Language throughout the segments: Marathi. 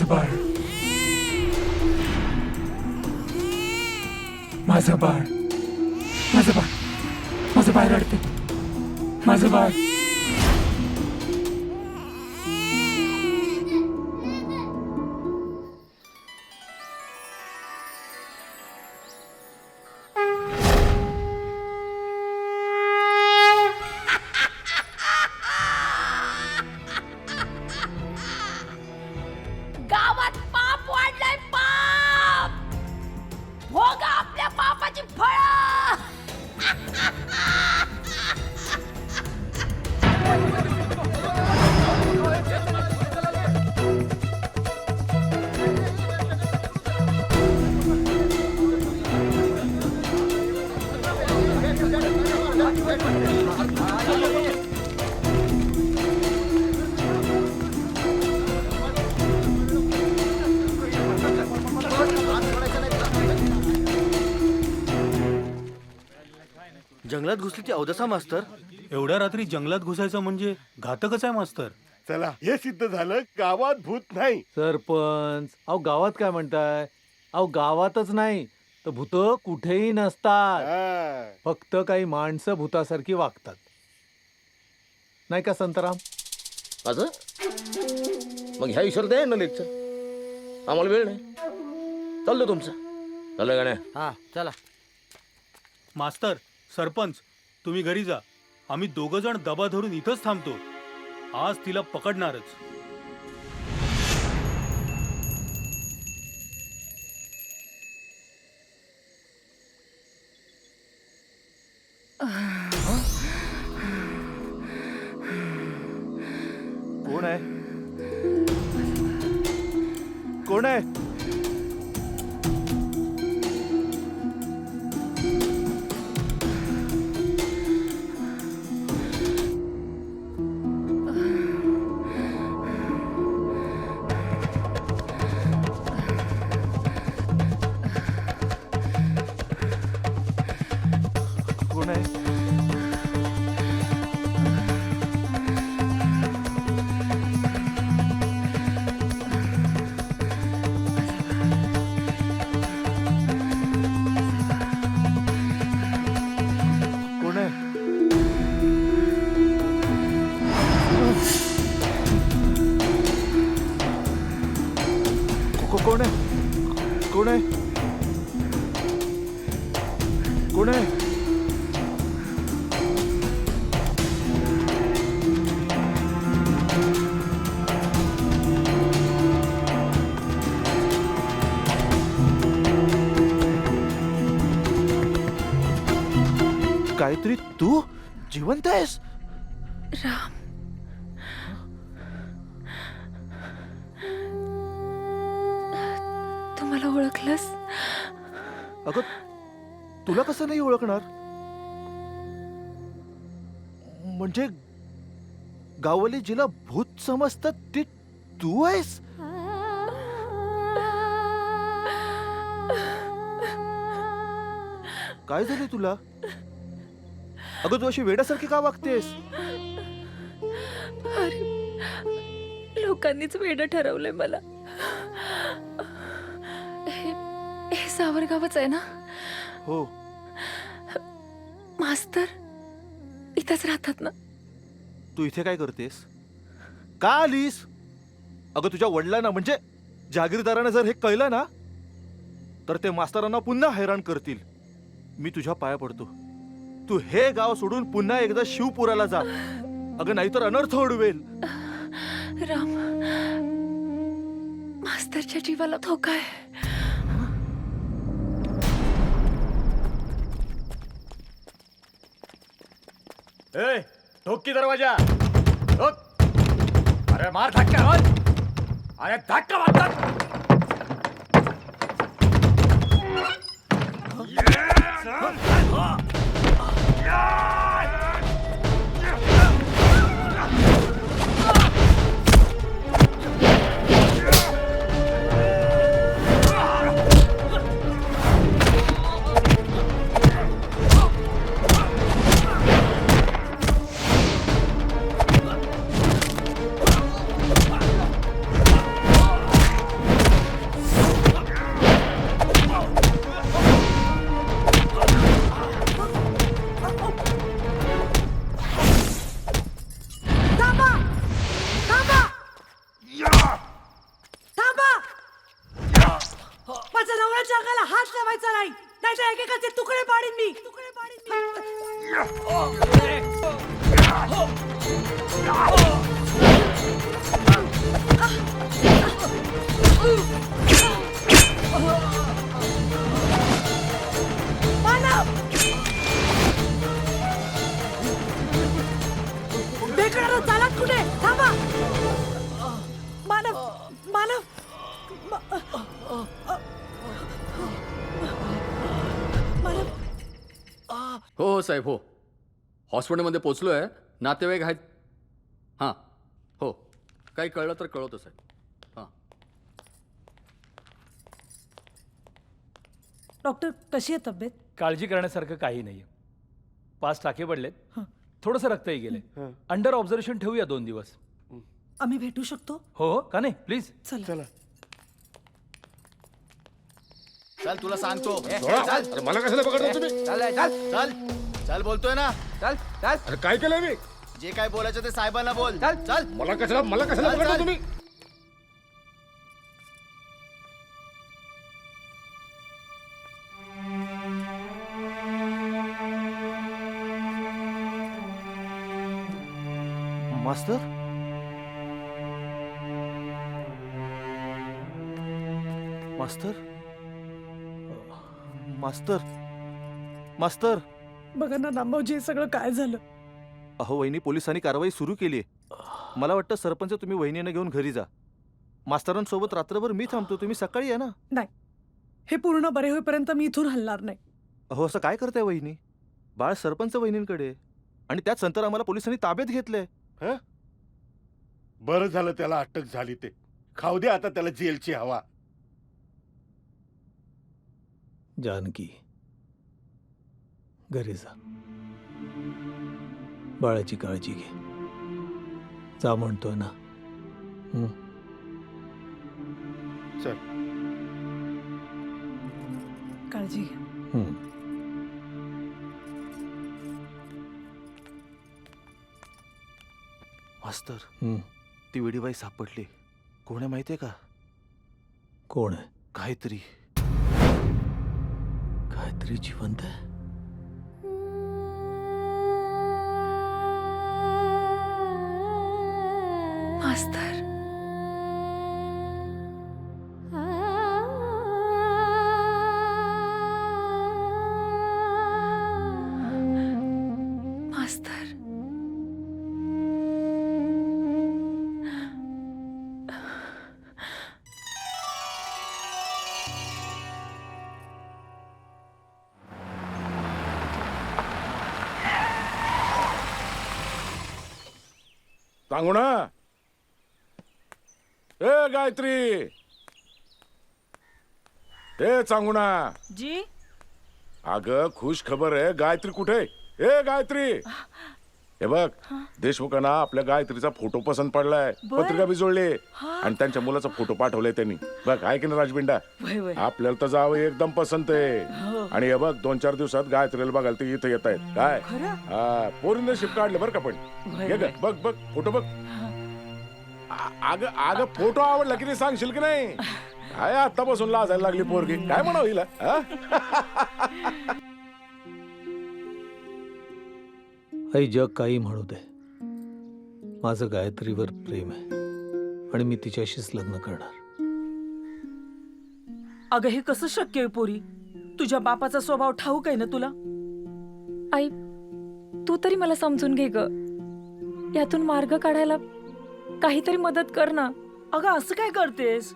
माझं बाळ, माझं बाळ, माझं बाळ, माझं बाळ रडते, माझं बाळ. गावात पाप वाढलाय, पाप. भोगा आपल्या पापाची फळ. जंगलात घुसली ती अवदसा मास्तर. एवढ्या रात्री जंगलात घुसायचं म्हणजे घातकच आहे मास्तर. चला हे सिद्ध झालं, गावात भूत नाही. सरपंच, अहो गावात काय म्हणताय? अहो गावातच नाही तर भूत कुठेही नसतात. हा. फक्त काही माणसं भूतासारखी वागतात, नाही का संतराम? असं मग ह्या विषयावर द्या ना लेक्चर. आम्हाला वेळ नाही, चाललो तुमचं. चाललं गाण्या. हा चला. मास्तर, सरपंच, तुम्ही घरी जा. आम्ही दोघं जण दबा धरून इथंच थांबतो. आज तिला पकडणारच. कोण आहे? कोण आहे? कोण आहे? कोण आहे? कोण आहे? कोण आहे? कोण आहे? गायत्री, तू जिवंत आहेस? राम, तू मला ओळखलंस? अगं, तुला कसं नाही ओळखणार? म्हणजे गाववाली जिला भूत समजतात ती तू आहेस? काय झाले तुला? अगं, तू अशी वेड्यासारखी का वागतेस? अरे, लोकांनीच वेडं ठरवलंय मला. हे सावरगावच आहे ना? हो. मास्तर इथंच राहतात ना? तू इथे काय करतेस? का आलीस? अगं, तुझ्या वडिलांना म्हणजे जागीरदारांना जर हे कळलं ना तर ते मास्तरांना पुन्हा हैराण करतील. मी तुझ्या पाया पडतो, तू हे गाव सोडून पुन्हा एकदा शिवपुराला जा. अगं, नाहीतर अनर्थ ओढवेल. राम, मास्तरच्या जीवाला धोका आहे. ए, ठोक की दरवाजा, ठोक. अरे मार धक्का, अरे धक्का मारतात. थांबायचं नाही, नाहीतर एकेकाचे तुकडे पाडीन मी. मानव, बेकार चालत कुठे? थांबा. मानव, मानव, मानव. हो साहेब, हो. हॉस्पिटलमध्ये पोचलोय. नातेवाईक आहेत. हां, हो. काही कळलं तर कळवतो साहेब. हां. डॉक्टर, कशी आहे तब्येत? काळजी करण्यासारखं काही नाही. 5 टाके पडलेत, थोडंसं रक्तही गेले. अंडर ऑब्झर्वेशन ठेवूया 2 दिवस. आम्ही भेटू शकतो? हो हो, का नाही, प्लीज. चला. चल तुला सांगतो. अरे मला कशाला पकडता तुम्ही? चल चल बोलतोय ना. अरे काय केलंय मी? जे काय बोलायचं ते साहेबांना बोल. चल. मला कशाला चल, पकडता चल. तुम्ही? मास्तर, मास्तर, मास्तर, मास्तर. बघा ना नामोजी, सगळं काय झालं? अहो वहिनी, पोलिसांनी कारवाई सुरू केली आहे. मला वाटतं सरपंच तुम्ही वहिनीने घेऊन घरी जा. मास्तरांसोबत रात्रभर मी थांबतो, तुम्ही सकाळी या ना. नाही, हे पूर्ण बरे होईपर्यंत मी इथून हलणार नाही. अहो असं काय करताय वहिनी? बाळ सरपंच वहिनींकडे आहे. आणि त्याच नंतर आम्हाला पोलिसांनी ताब्यात घेतलंय. बरं झालं त्याला अटक झाली ते. खाऊ दे आता त्याला जेलची हवा. जानकी, घरी जा. बाळाची काळजी घे. जा म्हणतोय ना. चल. काळजी घ्या. मास्तर, ती वेडीबाई सापडली. कोण आहे माहितीये का? कोण आहे? गायत्री. गायत्री जिवंत आहे? मास्तर, मास्तर, सांगू ना. ए गायत्री, ए सांगू ना. जी, अगं खुश खबर आहे. गायत्री कुठे? ए गायत्री, हे बघ, देशमुखांना आपल्या गायत्रीचा फोटो पसंत पडलाय. पत्रिका बी जोडली आणि त्यांच्या मुलाचा फोटो पाठवलाय त्यांनी. बघ, आहे की ना राजबिंडा? आपल्याला तर जावं एकदम पसंत आहे. आणि हे बघ, 2-4 दिवसात गायत्रीला बघायला ते इथे येत आहेत. काय हा, पोरीनं शिप काढलं बरं का. पण हे ग, बघ बघ फोटो बघ. अगं फोटो आवडला की नाही सांगशील की नाही? काय आतापासून लाजायला लागली पोरगी. काय म्हणावं हिला? आई, जग काही म्हणू दे, माझं गायत्रीवर प्रेम आहे आणि मी तिच्याशीच लग्न करणार. अगं हे कसं शक्य आहे पोरी? तुझ्या बापाचा स्वभाव ठाऊक आहे ना तुला? आई, तू तरी मला समजून घे ग. यातून मार्ग काढायला काहीतरी मदत कर ना. अगं असं काय करतेस?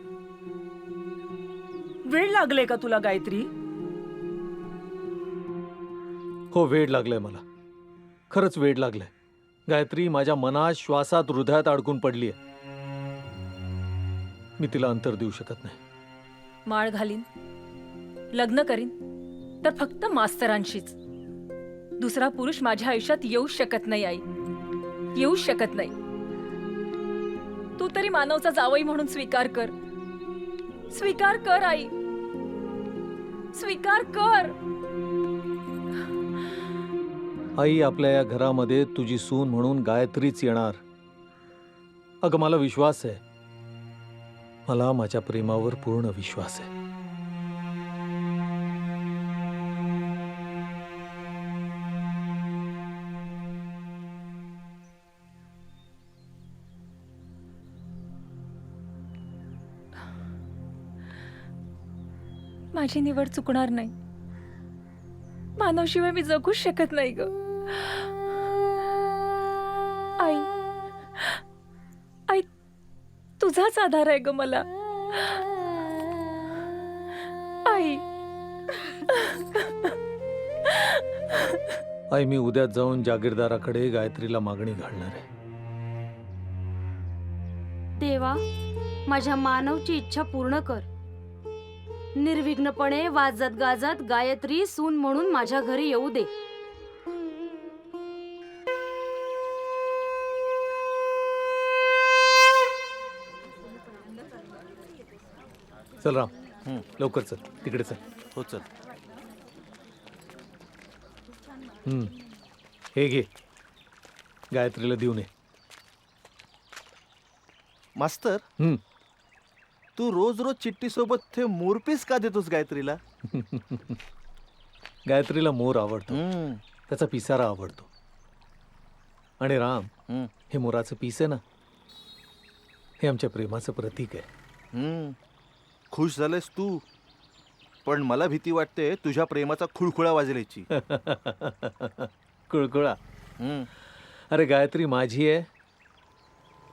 वेळ लागले का तुला गायत्री? हो, वेळ लागलाय मला. खरंच वेळ लागलाय. गायत्री माझ्या मनात, श्वासात, हृदयात अडकून पडली आहे. मी तिला अंतर देऊ शकत नाही. माळ घालीन, लग्न करीन, तर फक्त मास्तरांशीच. दुसरा पुरुष माझ्या आयुष्यात येऊ शकत नाही आई, येऊ शकत नाही. तू तरी मानवचा जावई म्हणून स्वीकार कर. स्वीकार कर आई, स्वीकार कर. आई, आपल्या या घरामध्ये तुझी सून म्हणून गायत्रीच येणार. अगं मला विश्वास आहे. मला माझ्या प्रेमावर पूर्ण विश्वास आहे. माझी निवड चुकणार नाही. मानवशिवाय मी जगूच शकत नाही ग. आई, आई, तुझाच आधार आहे ग मला. आई, आई, मी उद्या जाऊन जागीरदाराकडे गायत्रीला मागणी घालणार आहे. देवा, माझ्या मानवची इच्छा पूर्ण कर. निर्विघ्नपणे वाजत गाजत गायत्री सून म्हणून माझ्या घरी येऊ दे. चल राम, लवकर चल, तिकडे चल. हो चल. हे घे, गायत्रीला देऊन ये. मास्तर, तू रोज रोज चिट्टी सोबत ते मोरपीस का देतोस गायत्रीला? गायत्रीला मोर आवडतो, त्याचा पिसारा आवडतो. आणि राम, हे मोराचं पीस आहे ना, हे आमच्या प्रेमाचं प्रतीक आहे. खुश झालेस तू, पण मला भीती वाटते तुझ्या प्रेमाचा खुळखुळा वाजेल याची. कुळकुळा. अरे गायत्री माझी आहे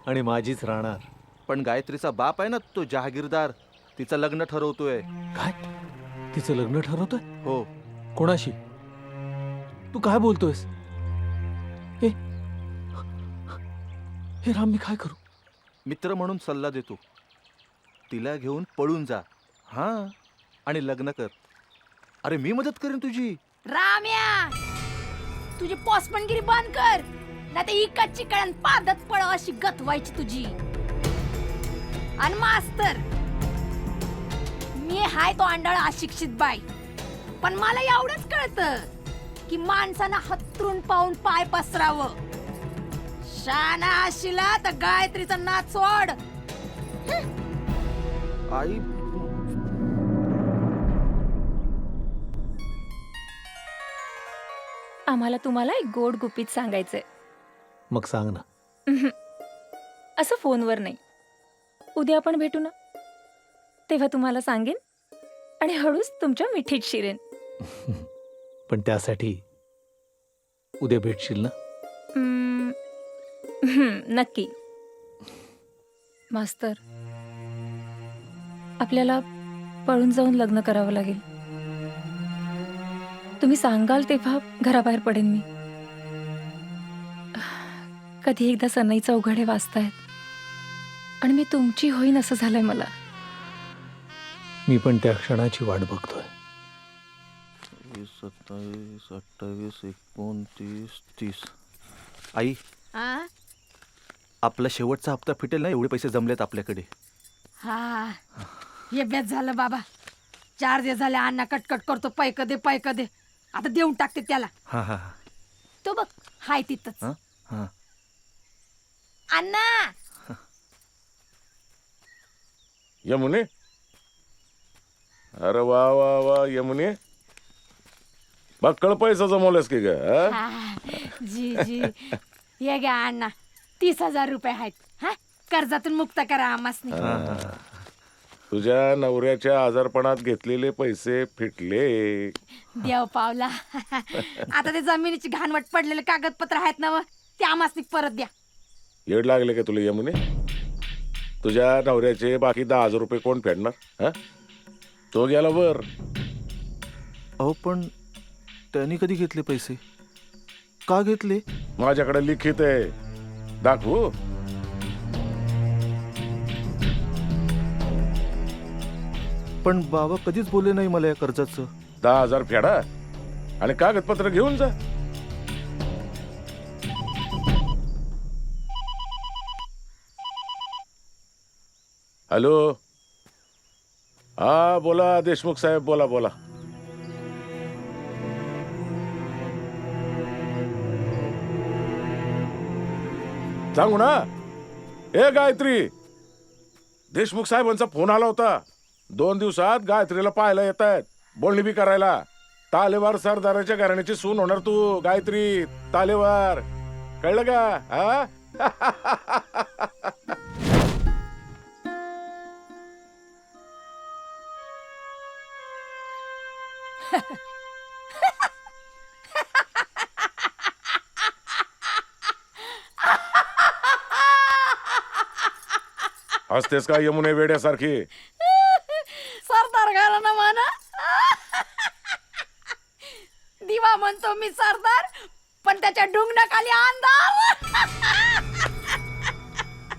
आणि माझीच राहणार. पण गायत्रीचा बाप आहे ना तो जहागीरदार, तिचं लग्न ठरवतोय. काय? तिचं लग्न ठरवतोय? हो. कोणाशी? तू काय बोलतोयस? हे हे राम, मी काय करू? मित्र म्हणून सल्ला देतो, तिला घेऊन पळून जा. हा, आणि लग्न कर. अरे मी मदत करेन तुझी. राम्या, तुझी पोस्टमनगिरी बंद कर, नाही तर इकडची कळण पादत पळ अशी गत व्हायची तुझी. आणि मास्तर, मी हाय तो अंडाळ अशिक्षित बाई, पण मला एवढंच कळतं की माणसानं हत्रून पाहून पाय पसरावं. शाना अशिला तर गायत्रीचा नाच सोड. आई, आम्हाला तुम्हाला एक गोड गुपित सांगायचंय. मग सांग ना. असं फोनवर नाही. उद्या आपण भेटू ना, तेव्हा तुम्हाला सांगेन आणि हळूच तुमच्या मिठीत शिरेन. पण त्यासाठी उद्या भेटशील ना? नक्की. मास्तर, आपल्याला पळून जाऊन लग्न करावं लागेल. तुम्ही सांगाल तेव्हा घराबाहेर पडेन मी. कधी एकदा सनईचा उघडे वाचतायत आणि मी तुमची होईन असं झालंय मला. मी पण त्या क्षणाची वाट बघतोय. 27, 28, 29, 30. आई, आपला शेवटचा हप्ता फिटेल ना, एवढे पैसे जमलेत आपल्याकडे. हा, हे बेस झालं बाबा. 4 दिवस झाले अण्णा कटकट करतो, पैक दे पैक दे. आता देऊन टाकते त्याला. हा हा. तो बघ हाय तिथंच. हा. अण्णा, यमुने, अरे वा वा वा यमुने, बक्कळ पैसा जमवलास की ग? जी जी, ये घ्या अण्णा, 30,000 रुपये आहेत. हा, कर्जातून मुक्त करा आम्हासनी. तुझ्या नवऱ्याच्या आजारपणात घेतलेले पैसे फिटले. देव पावला. आता ते जमिनीची घाणवट पडलेले कागदपत्र आहेत ना, ते आम्हासनी परत द्या. येड लागले का तुला यमुने? तुझ्या नवऱ्याचे बाकी 10,000 रुपये कोण फेडणार? हा, तो गेला वर. अहो, पण त्यांनी कधी घेतले पैसे? का घेतले? माझ्याकडे लिखित आहे, दाखवू? पण बाबा कधीच बोलले नाही मला या कर्जाचं. 10,000 फेडा आणि कागदपत्र घेऊन जा. हॅलो, हा बोला देशमुख साहेब, बोला बोला. सांगू ना. ए गायत्री, देशमुख साहेबांचा फोन आला होता. 2 दिवसात गायत्रीला पाहायला येत आहेत, बोलणी बी करायला. तालेवार सरदाराच्या घराण्याची सून होणार तू गायत्री. तालेवार, कळलं का? हा. हसतेस का यमुने वेड्यासारखी? सरदार घाला ना म्हणा. दिवा म्हणतो मी सरदार, पण त्याच्या डुंगणाखाली अंधार.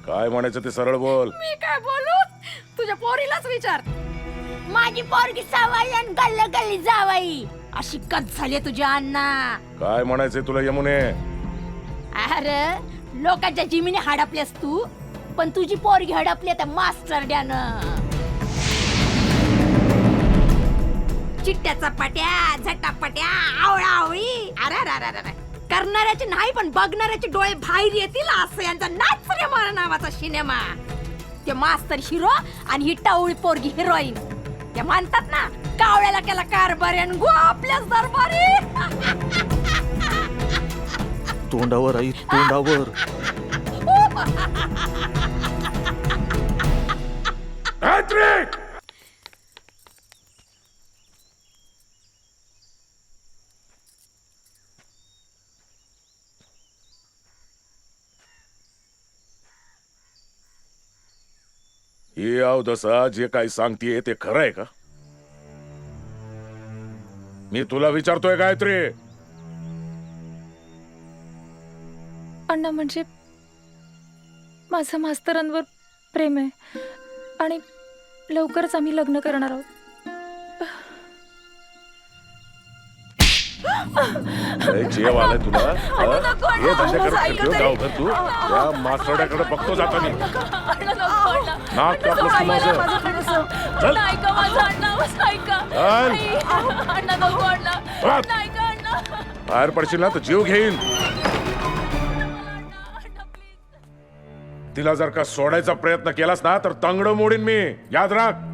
काय म्हणायचं ते सरळ बोल. मी काय बोलू, तुझ्या पोरीलाच विचार. माझी पोरगी सावाई आणि गल्ल गल्ली जावाई अशी कच झाली तुझ्या अण्णा. काय म्हणायचंय तुला यमुने? अरे लोकांच्या जिमिनी हडपल्यास तू, पण तुझी पोरगी हडपली त्या मास्टरड्यानं. चिट्ट्याचा पट्या, झटापट्या, आवळावळी. अरे करणाऱ्याचे नाही पण बघणाऱ्याचे डोळे बाहेर येतील असं यांचा नाच रे मारा नावाचा सिनेमा. ते मास्तर हिरो आणि ही टावळी पोरगी हिरोईन. ते म्हणतात ना, कावळ्याला केला कारभारी आणि गो आपल्याच दरबारी. तोंडावर आई, तोंडावर. गायत्री! ही अवदसा जे काही सांगतीये ते खरं आहे का? मी तुला विचारतोय गायत्री. अण्णा म्हणजे माझं मास्तरांवर प्रेम आहे आणि लवकरच आम्ही लग्न करणार आहोत. जेव आलाय तुला? हे धंदे करत फिरतो गावभर तू. या मास्टरड्याकडे बघतो जाता मी. नाक कापलंस तू माझं. चल. चल. बाहेर पडशील ना तर जीव घेईन. तिला जर का सोडायचा प्रयत्न केलास ना तर तंगड मोडीन मी. याद राख.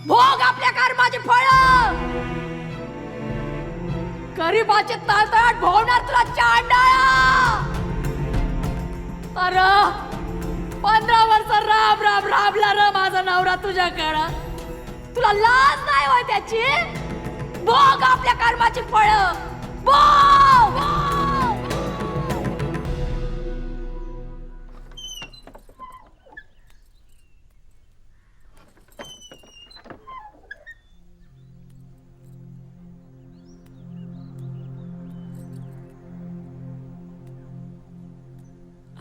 भोग आपल्या कर्माची फळ. गरीबाचे तळतळाट भोवणार तुला चांडाळा. अरे 15 वर्ष राब राब राबला र माझा नवरा तुझ्याकडं. तुला लाज नाही होय त्याची? भोग आपल्या कर्माची फळ. भोग.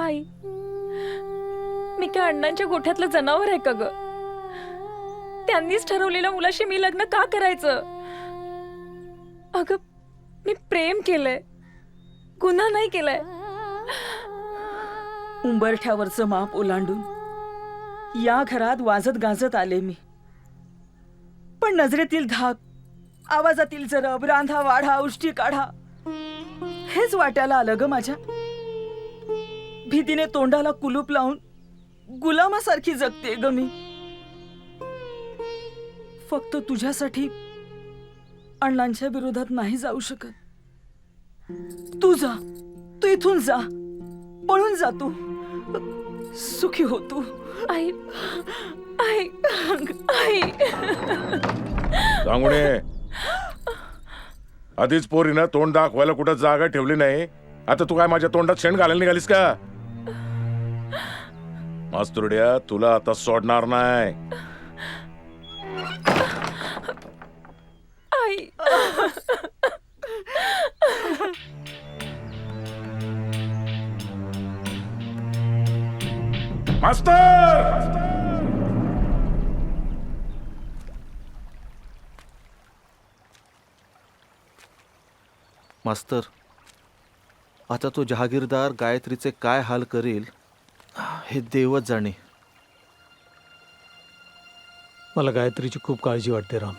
आई, मी काय अण्णांच्या गोठ्यातलं जनावर आहे का ग? त्यांनीच ठरवलेल्या मुलाशी मी लग्न का करायचं? अगं, मी प्रेम केलंय, गुन्हा नाही केलाय. उंबरठ्यावरचं माप ओलांडून या घरात वाजत गाजत आले मी. पण नजरेतील धाक, आवाजातील जरब, रांधा वाढा, उष्टी काढा, हेच वाट्याला आलं ग माझ्या. भीतीने तोंडाला कुलूप लावून गुलामासारखी जगते ग मी. फक्त तुझ्यासाठी अण्णांच्या विरोधात नाही जाऊ शकत. तू जा, तू इथून जा, पळून जा, तू सुखी हो तू. आई, आई, आई. सांगूने आधीच पोरीनं तोंड दाखवायला कुठं जागा ठेवली नाही. आता तू काय माझ्या तोंडात शेण घालायला निघालीस का? मास्तुरड्या, तुला आता सोडणार नाही. आई. मास्तर! मास्तर, आता तो जहागीरदार गायत्रीचे काय हाल करेल हे देवच जाणे. मला गायत्रीची खूप काळजी वाटते राम.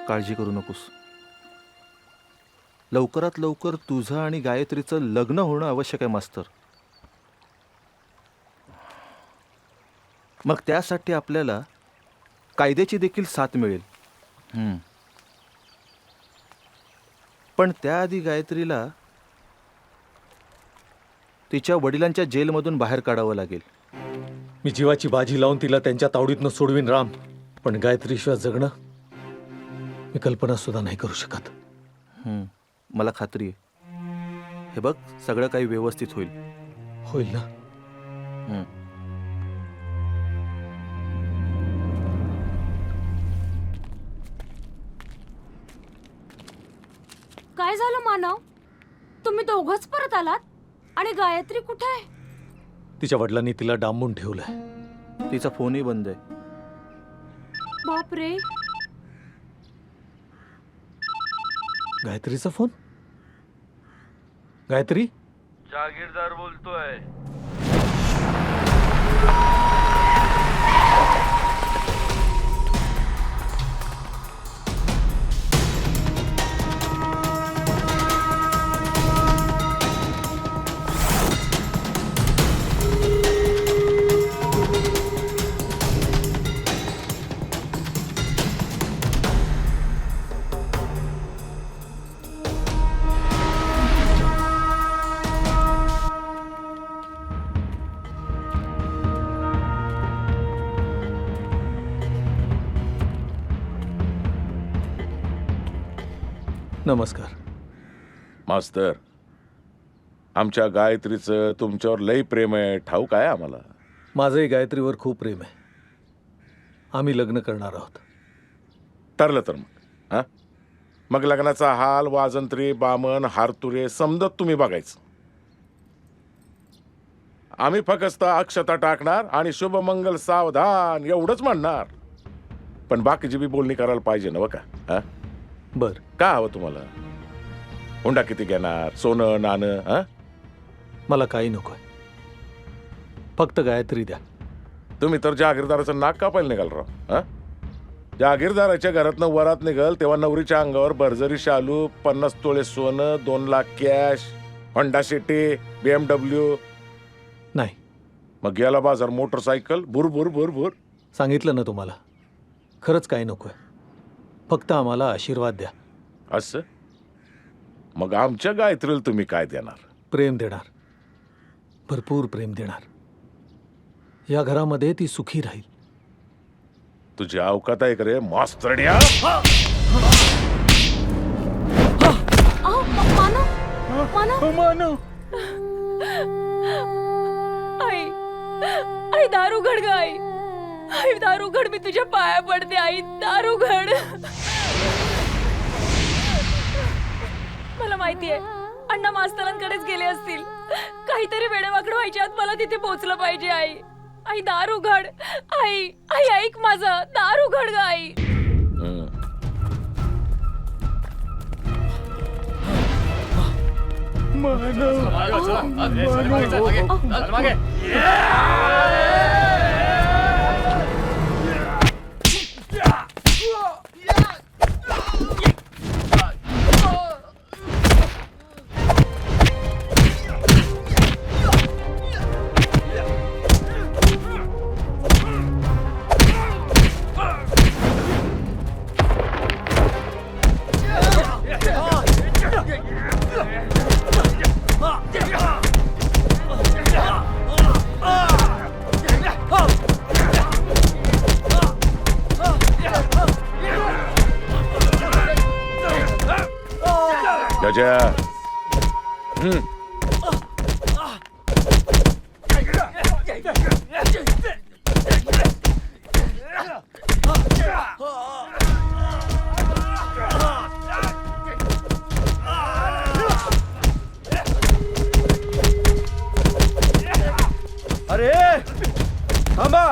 काळजी करू नकोस. लवकरात लवकर तुझं आणि गायत्रीचं लग्न होणं आवश्यक आहे मास्तर. मग त्यासाठी आपल्याला कायद्याची देखील साथ मिळेल. पण त्याआधी गायत्रीला तिच्या वडिलांच्या जेलमधून बाहेर काढावं लागेल. मी जीवाची बाजी लावून तिला त्यांच्या तावडीतनं सोडवीन राम, पण गायत्रीशिवाय जगणं मी कल्पना सुद्धा नाही करू शकत. मला खात्री आहे. हे बघ, सगळं काही व्यवस्थित होईल. होईल ना? काय झालं मानव? तुम्ही दोघंच परत आलात आणि गायत्री कुठे आहे? तिच्या वडिलांनी तिला डांबून ठेवलंय. तिचा फोनही बंद आहे. बापरे. गायत्रीचा फोन? गायत्री? जागीरदार बोलतोय. नमस्कार. मास्तर, आमच्या गायत्रीचं तुमच्यावर लई प्रेम आहे, ठाऊक आहे आम्हाला. माझंही गायत्रीवर खूप प्रेम आहे. आम्ही लग्न करणार आहोत. ठरलं तर मग हा, मग लग्नाचा हाल, वाजंत्री, बामण, हारतुरे समजत तुम्ही बघायचं. आम्ही फक्त अक्षता टाकणार आणि शुभमंगल सावधान एवढंच म्हणणार. पण बाकीची बी बोलणी करायला पाहिजे ना बघा. हा, बर. का हवं तुम्हाला? हुंडा किती घेणार? सोनं नाणं? हा, मला काही नकोय, फक्त गायत्री द्या. तुम्ही तर जागीरदाराचं नाक कापायला निघाल राव. हा, जागीरदाराच्या घरातनं वरात निघाल तेव्हा नवरीच्या अंगावर भरजरी शालू, 50 तोळे सोनं, 2 lakh cash, Honda city, BMW. नाही, मग गेला बाजार मोटरसायकल, भुर भुर भुर भुर. सांगितलं ना तुम्हाला, खरंच काही नकोय, फक्त आम्हाला आशीर्वाद द्या. असं? मग आमच्या गायत्रीला तुम्ही काय देणार? प्रेम देणार, भरपूर प्रेम देणार. या घरामध्ये ती सुखी राहील. तुझी अवकात आहे का रे मास्तरड्या? मानव. आई, आई दारू घड ग आई. आई दारू घड, मी तुझ्या पाया पडते आई, दारू घड. मला माहितीये अण्णा मास्तरांकडेच गेले असतील. काहीतरी वेडेवाकडं व्हायच्या आत मला तिथे पोहोचलं पाहिजे. आई, आई दारू घड. आई, आई ऐक माझं, दारू घड ग आई. गजा. अरे थांबा.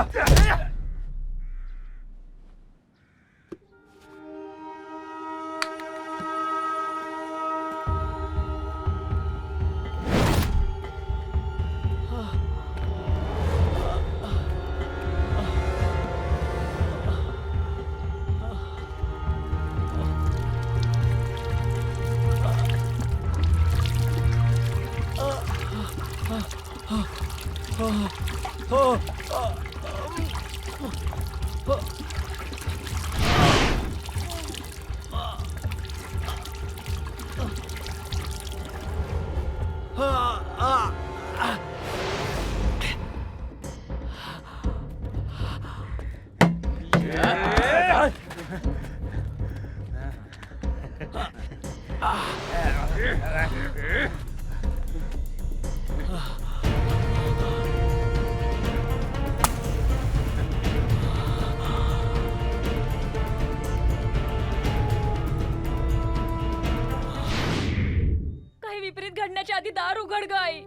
दार उघड ग आई.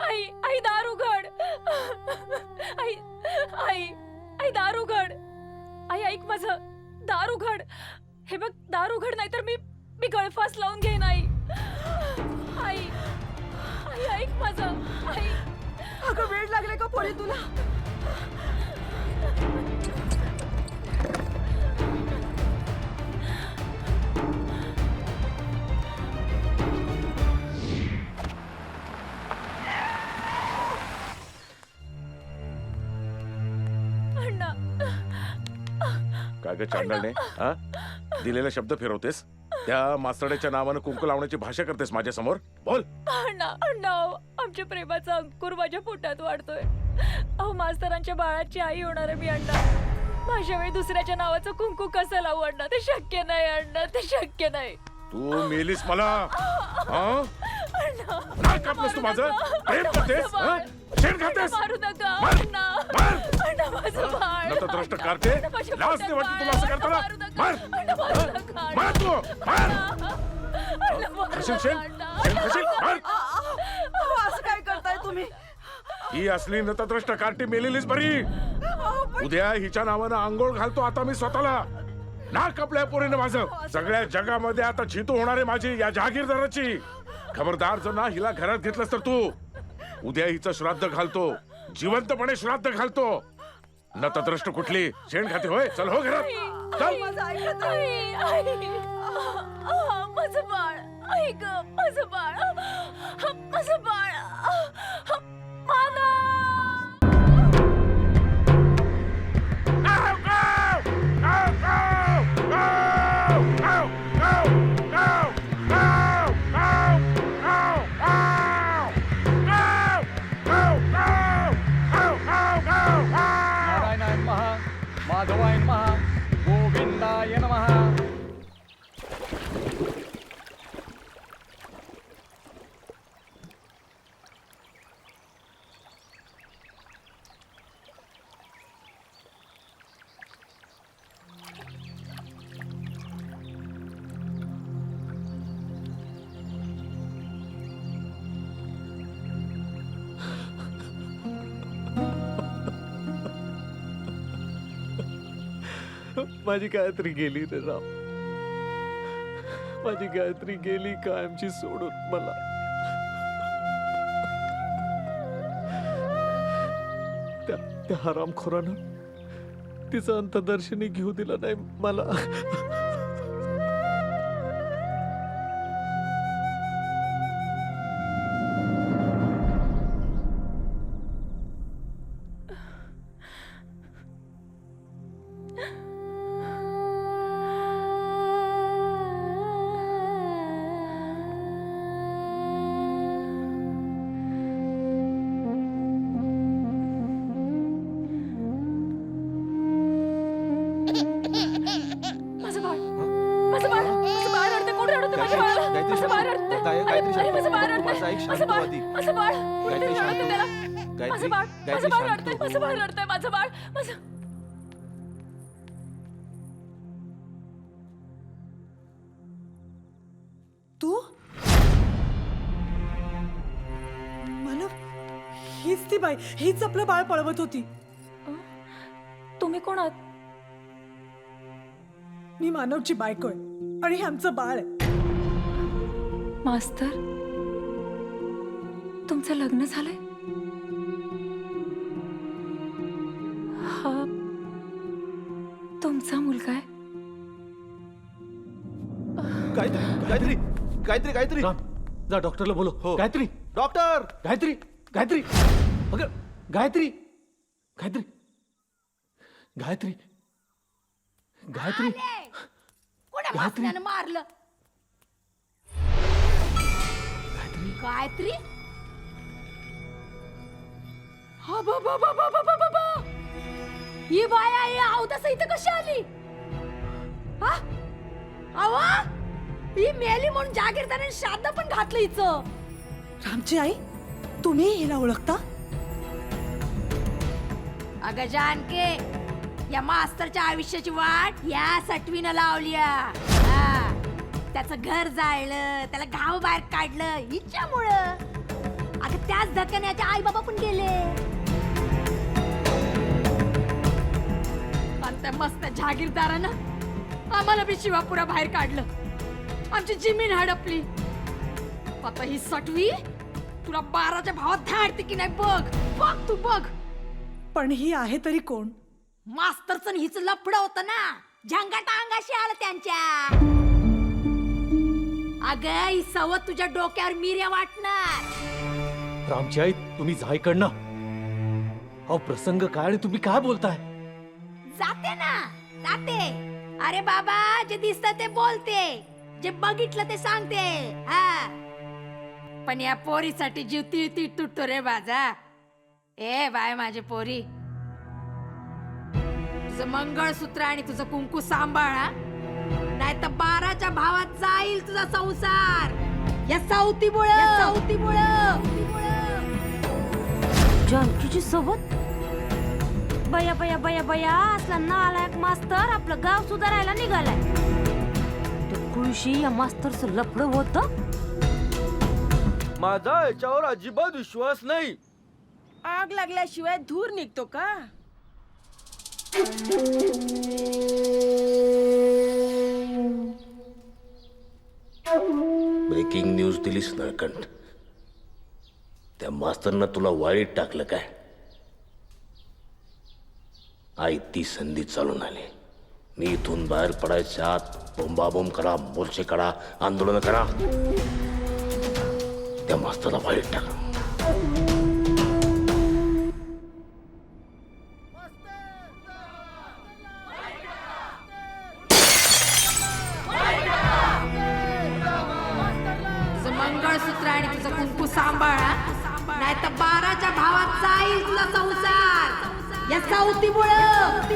आई आई दार उघड. आई आई आई दार उघड. आई ऐक माझं, दार उघड. हे बघ दार उघड, नाही तर मी गळफास लावून घेईन आई. आई आई ऐक माझं. आई अगं वेळ लागले का पोरी तुला? अण्णा काय ग चांडळणे, हा दिलेला शब्द फिरवतेस? त्या मास्तरड्याच्या नावानं कुंकू लावण्याची भाषा करतेस माझ्या समोर? बोल. अण्णा अण्णा अहो, आमच्या प्रेमाचा अंकुर माझ्या पोटात वाढतोय. अहो मास्तरांच्या बाळाची आई होणार आहे मी अण्णा. माझ्या वेळी दुसऱ्याच्या नावाचं कुंकू कसं लावू अण्णा? ते शक्य नाही अण्णा, ते शक्य नाही. तू मेलीस मला, हा? अण्णा काय कापलंस तू माझं? प्रेम करतेस, हा? शेण खातेस? मारू नका मार, अण्णा. मार. अण्णा माझं बाळ. नतद्रष्ट कारते, अण्णा, माझ्या लाज नाही पोटात वाटत तुला असं बाळ. करताना? मारू नका. मार. अण्णा, मारू नका. मार तू, मार. अण्णा, मारू खाशील नका, शेण? अण्णा. शेण खाशील? मार. अहो, असं काय करताय तुम्ही? ही असली नतद्रष्ट कार्टी मेलेलीच बरी. उद्या हिच्या नावानं आंघोळ घालतो आता मी स्वतःला. नाक आपल्या पोरीनं माझं. सगळ्या जगामध्ये आता चितू होणार आहे माझी, या जहागीरदाराची. खबरदार जर ना हिला घरात घेतलंस तर तू उद्या हिचं श्राद्ध घालतो, जिवंतपणे श्राद्ध घालतो. नतद्रष्ट कुठली, शेण खाते होय? चल हो घरात, चल. माझं ऐकत नाही. आई, आई. माझं बाळ. आई ग, माझं बाळ. माझं बाळ. माना. नारायणाय नमः, माधवाय नमः, गोविंदाय नमः. माझी गायत्री गेली रे राम. माझी गायत्री गेली कायमची सोडून मला. त्या हरामखोरानं तिचं अंतदर्शनी घेऊ दिलं नाही मला. माझं बाळ. माझं बाळ. माझं बाळ रडतंय. कोण रडतंय माझ्या बाळाला? गायत्री माझं बाळ शांत. रडतंय. गायत्री शांत. अरे, माझं बाळ रडतंय. माझं ऐक, शांत माझं बाळ. हो आधी. माझं बाळ. कोणीतरी गायत्री शांत रडतंय हो. त्याला. गायत्री, माझं बाळ. गायत्री माझं बाळ शांत रडतंय. हो. माझं बाळ रडतंय. माझं बाळ. माझं. तू मला हीच ती बाई, हीच आपलं बाळ पळवत होती. तुम्ही कोण आहात? मी मानवची बायको आहे आणि हे आमचं बाळ आहे. मास्तर, तुमचं लग्न झालंय? हा तुमचा मुलगा आहे? गायत्री गायत्री गायत्री गायत्री. राम, जा डॉक्टरला बोलो. हो. गायत्री, डॉक्टर. गायत्री, गायत्री. अगं गायत्री, गायत्री, गायत्री, गायत्री. कोणा गायत्री. मास्त्यानं मारलं? गायत्री. हा बा बा बा बा बा बा बा बा. ही बाया ही अवदस इथं कशी आली? हा? अवा ही मेली म्हणून जागीरदाराने श्राद्ध पण घातलं हिचं. रामची आई, तुम्ही हिला ओळखता? अगं जानके, या मास्तरच्या आयुष्याची वाट या सटवीनं लावली. त्याचं घर जाळलं, त्याला गाव बाहेर काढलं हिच्यामुळं. अगं त्याच धक्क्याने याचे आई बाबा पण गेले. आणि त्या मस्त जहागीरदारानं आम्हाला बी शिवापुरा बाहेर काढलं. आमची जमीन हडपली. आता ही सटवी तुला 12च्या भावात धाडते की नाही बघ. बघ तू बघ. पण ही आहे तरी कोण? मास्तरचं हिच लफड होतं ना. झंगाटा अंगाशी आलं त्यांच्या. अगं ही सवत तुझ्या डोक्यावर मिऱ्या वाटणार. रामची आई तुम्ही जा इकडनं. अहो प्रसंग काय आणि तुम्ही काय बोलताय? जाते ना जाते. अरे बाबा जे दिसतं ते बोलते. जे बघितलं ते सांगते. हा पण या पोरीसाठी जीव ती तुटतो रे बाजा. ए बाय माझी पोरी, तुझं मंगळसूत्र आणि तुझं कुंकू सांभाळा, नाही तर 12च्या भावात जाईल तुझा संसार. या सावतीमुळं जानकीची सोबत. बया बया बया बया असला नालायक मास्तर आपलं गाव सुधारायला निघालाय. ते कुळशी या मास्तरचं लफडं होतं. माझा याच्यावर अजिबात विश्वास नाही. आग लागल्याशिवाय धूर निघतो का? ब्रेकिंग न्यूज दिलीस नळकंठ. त्या मास्तरनं तुला वाईट टाकलं काय? आई ती संधी चालून आली. मी इथून बाहेर पडायच्या आत बोंबाबोंब करा, मोर्चे करा, आंदोलन करा. त्या मास्तरला वाईट टाका. तुझं मंगळसूत्र आणि तुझं कुंकू सांभाळा, नाही तर 12च्या भावात जाईल तुझा संसार. या सावतीमुळं